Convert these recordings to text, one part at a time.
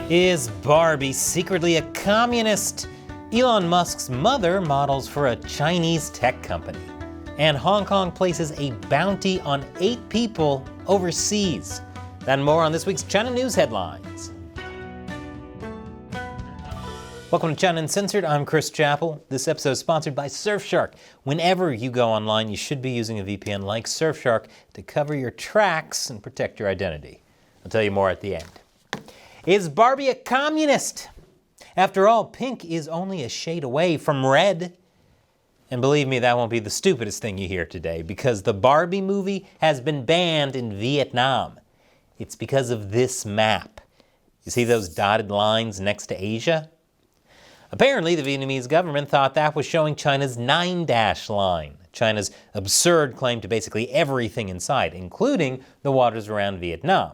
Is Barbie secretly a communist? Elon Musk's mother models for a Chinese tech company. And Hong Kong places a bounty on 8 people overseas. That and more on this week's China News Headlines. Welcome to China Uncensored. I'm Chris Chappell. This episode is sponsored by Surfshark. Whenever you go online, you should be using a VPN like Surfshark to cover your tracks and protect your identity. I'll tell you more at the end. Is Barbie a communist? After all, pink is only a shade away from red. And believe me, that won't be the stupidest thing you hear today, because the Barbie movie has been banned in Vietnam. It's because of this map. You see those dotted lines next to Asia? Apparently, the Vietnamese government thought that was showing China's 9-dash line, China's absurd claim to basically everything in sight, including the waters around Vietnam.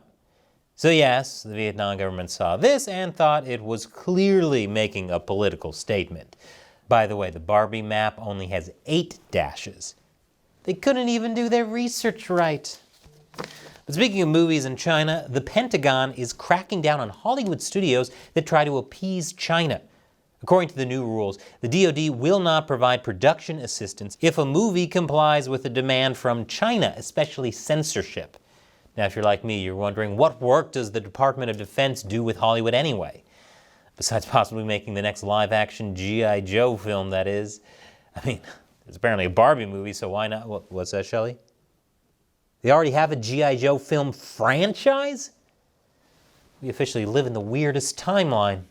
So yes, the Vietnam government saw this and thought it was clearly making a political statement. By the way, the Barbie map only has 8 dashes. They couldn't even do their research right. But speaking of movies in China, the Pentagon is cracking down on Hollywood studios that try to appease China. According to the new rules, the DoD will not provide production assistance if a movie complies with a demand from China, especially censorship. Now, if you're like me, you're wondering, what work does the Department of Defense do with Hollywood anyway? Besides possibly making the next live-action G.I. Joe film, that is. I mean, there's apparently a Barbie movie, so why not? What's that, Shelley? They already have a G.I. Joe film franchise? We officially live in the weirdest timeline.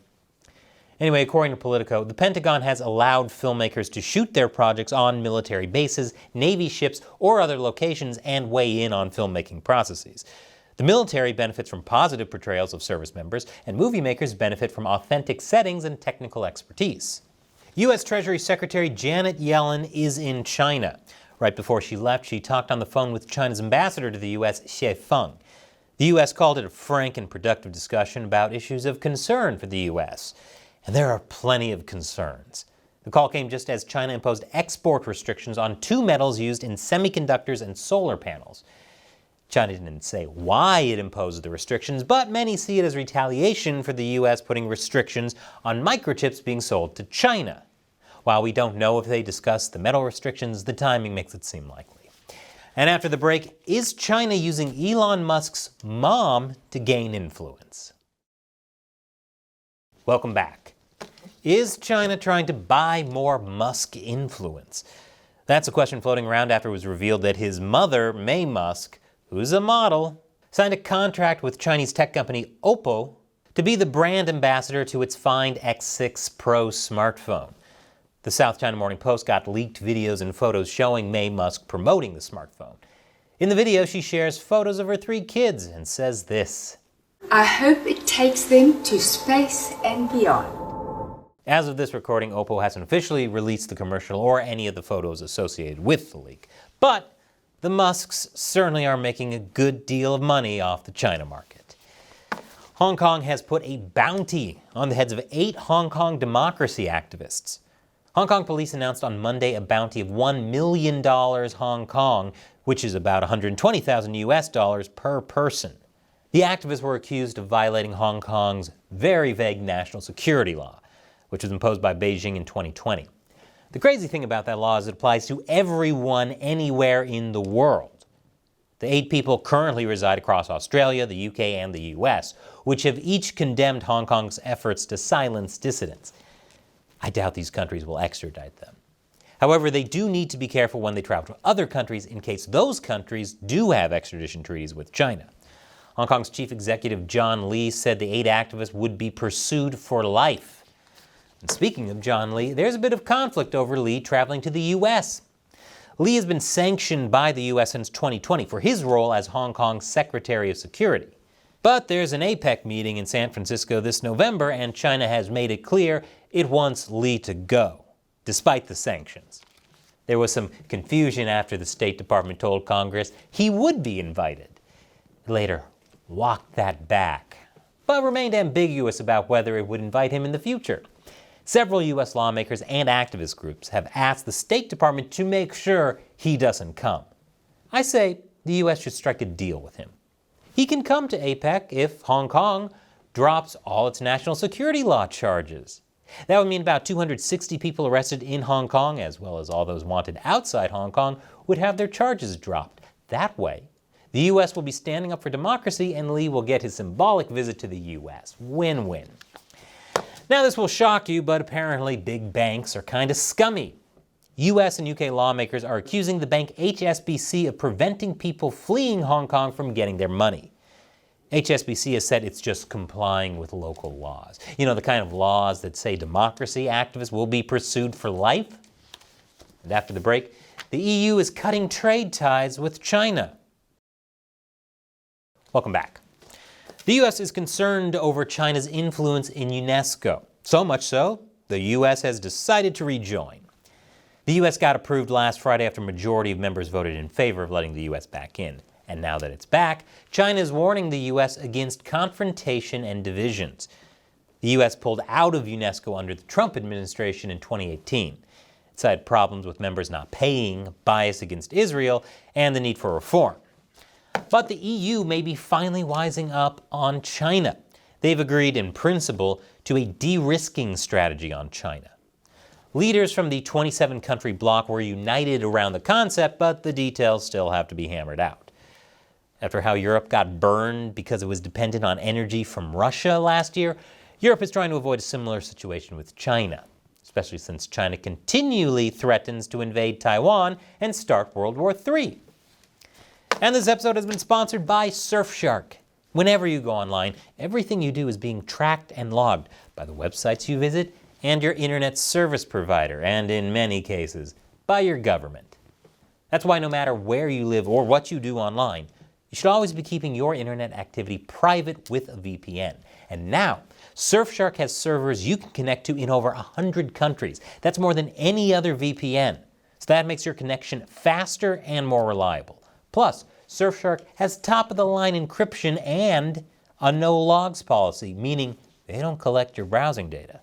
Anyway, according to Politico, the Pentagon has allowed filmmakers to shoot their projects on military bases, Navy ships, or other locations and weigh in on filmmaking processes. The military benefits from positive portrayals of service members, and movie makers benefit from authentic settings and technical expertise. U.S. Treasury Secretary Janet Yellen is in China. Right before she left, she talked on the phone with China's ambassador to the U.S., Xie Feng. The U.S. called it a frank and productive discussion about issues of concern for the U.S., and there are plenty of concerns. The call came just as China imposed export restrictions on 2 metals used in semiconductors and solar panels. China didn't say why it imposed the restrictions, but many see it as retaliation for the U.S. putting restrictions on microchips being sold to China. While we don't know if they discussed the metal restrictions, the timing makes it seem likely. And after the break, is China using Elon Musk's mom to gain influence? Welcome back. Is China trying to buy more Musk influence? That's a question floating around after it was revealed that his mother, May Musk, who's a model, signed a contract with Chinese tech company Oppo to be the brand ambassador to its Find X6 Pro smartphone. The South China Morning Post got leaked videos and photos showing May Musk promoting the smartphone. In the video, she shares photos of her 3 kids and says this: "I hope it takes them to space and beyond." As of this recording, Oppo hasn't officially released the commercial or any of the photos associated with the leak. But the Musks certainly are making a good deal of money off the China market. Hong Kong has put a bounty on the heads of 8 Hong Kong democracy activists. Hong Kong police announced on Monday a bounty of $1 million Hong Kong, which is about $120,000 US dollars per person. The activists were accused of violating Hong Kong's very vague national security law, which was imposed by Beijing in 2020. The crazy thing about that law is it applies to everyone anywhere in the world. The 8 people currently reside across Australia, the UK, and the US, which have each condemned Hong Kong's efforts to silence dissidents. I doubt these countries will extradite them. However, they do need to be careful when they travel to other countries in case those countries do have extradition treaties with China. Hong Kong's chief executive John Lee said the 8 activists would be pursued for life. And speaking of John Lee, there's a bit of conflict over Lee traveling to the U.S. Lee has been sanctioned by the U.S. since 2020 for his role as Hong Kong's Secretary of Security. But there's an APEC meeting in San Francisco this November, and China has made it clear it wants Lee to go, despite the sanctions. There was some confusion after the State Department told Congress he would be invited. It later walked that back, but remained ambiguous about whether it would invite him in the future. Several U.S. lawmakers and activist groups have asked the State Department to make sure he doesn't come. I say the U.S. should strike a deal with him. He can come to APEC if Hong Kong drops all its national security law charges. That would mean about 260 people arrested in Hong Kong, as well as all those wanted outside Hong Kong, would have their charges dropped. That way, the U.S. will be standing up for democracy and Lee will get his symbolic visit to the U.S. Win-win. Now this will shock you, but apparently big banks are kind of scummy. U.S. and UK lawmakers are accusing the bank HSBC of preventing people fleeing Hong Kong from getting their money. HSBC has said it's just complying with local laws. You know, the kind of laws that say democracy activists will be pursued for life. And after the break, the EU is cutting trade ties with China. Welcome back. The U.S. is concerned over China's influence in UNESCO. So much so, the U.S. has decided to rejoin. The U.S. got approved last Friday after a majority of members voted in favor of letting the U.S. back in. And now that it's back, China is warning the U.S. against confrontation and divisions. The U.S. pulled out of UNESCO under the Trump administration in 2018. It cited problems with members not paying, bias against Israel, and the need for reform. But the EU may be finally wising up on China. They've agreed in principle to a de-risking strategy on China. Leaders from the 27-country bloc were united around the concept, but the details still have to be hammered out. After how Europe got burned because it was dependent on energy from Russia last year, Europe is trying to avoid a similar situation with China, especially since China continually threatens to invade Taiwan and start World War III. And this episode has been sponsored by Surfshark. Whenever you go online, everything you do is being tracked and logged by the websites you visit and your internet service provider, and in many cases, by your government. That's why no matter where you live or what you do online, you should always be keeping your internet activity private with a VPN. And now, Surfshark has servers you can connect to in over 100 countries. That's more than any other VPN. So that makes your connection faster and more reliable. Plus, Surfshark has top-of-the-line encryption and a no-logs policy, meaning they don't collect your browsing data.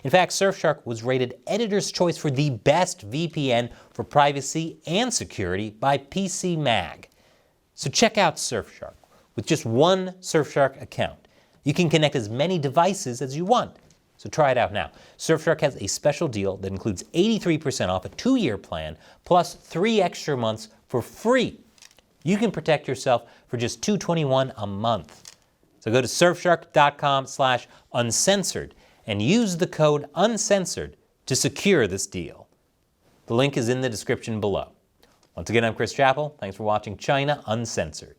In fact, Surfshark was rated Editor's Choice for the best VPN for privacy and security by PC Mag. So check out Surfshark. With just one Surfshark account, you can connect as many devices as you want. So try it out now. Surfshark has a special deal that includes 83% off a 2-year plan, plus 3 extra months for free. You can protect yourself for just $221 a month. So go to surfshark.com/uncensored and use the code UNCENSORED to secure this deal. The link is in the description below. Once again, I'm Chris Chappell. Thanks for watching China Uncensored.